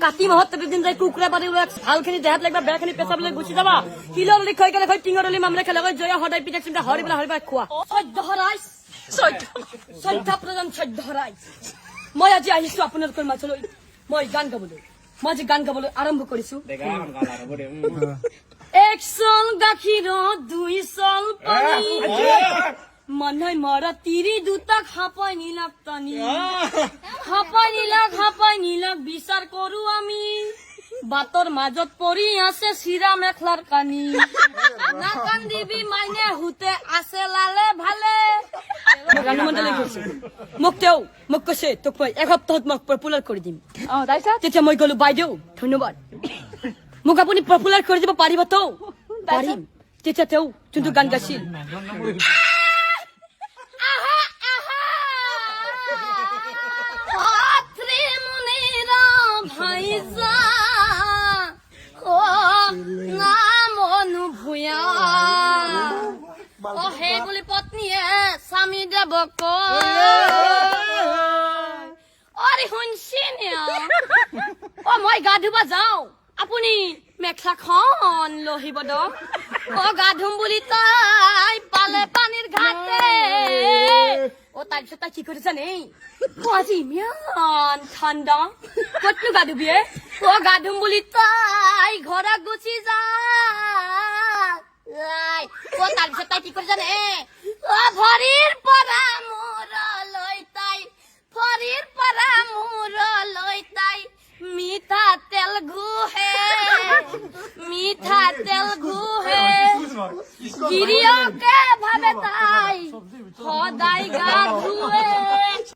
কাতি মাহত দুদিন যাই কুকুৰা পাতি ভালখিনি দেহাত লাগবা বেয়াখিনি পেচাব লৈ গুচি যাবা শিলৰ লিখৈ গেলে হৈ টিঙৰ অলি মামলা খেলা হৈ জয়া সদায় পিঠা চিন্তা হৰি পেলাই খোৱা চৈধ্য হৰাই চৈধ্য প্ৰধান চৈধ্য হৰাই মই আজি আহিছো আপোনালোকৰ মাজলৈ মই গান গাবলৈ মই আজি গান গাবলৈ আৰম্ভ কৰিছো এক চল গাখীৰত দুই চল পানী মানুহে মৰা তিৰি দুটা খাপাই নিলাক টানি খাপাই নিলাক বিচাৰ কৰো আমি বাটৰ মাজত পৰি আছে চিৰা মেখলাৰ কানি নাকান্দিবি মাইনে হুতে আছে লালে ভালে মোক কৈছে তোক মই এসপ্তাহত মই পপুলাৰ কৰি দিম তেতিয়া মই গলো বাইদেউ ধন্যবাদ মোক আপুনি পপুলাৰ কৰি দিব পাৰিবতো পাৰিম তেতিয়া তেওঁ যোনটো গান গাইছিল সেই বুলি পত্নীয়ে স্বামী দেৱক অৰে শুনছিনে মই গা ধুব যাওঁ আপুনি মেখেলাখন লহিব দ গা ধুম বুলি তাই পালে পানীৰ ঘাটে তাৰপিছত তাই কি কৰিছে নেই আজি ইমান ঠাণ্ডা কতনো গা ধুবি গা ধুম বুলি তাই ঘৰত গুচি যায় তাৰপিছত তাই কি কৰিছে নে ভৰিৰ পৰা মূৰলৈ তাই ভৰিৰ পৰা মূৰলৈ তাই মিঠাতেল ঘুহে গিৰিয়কে ভাবে তাই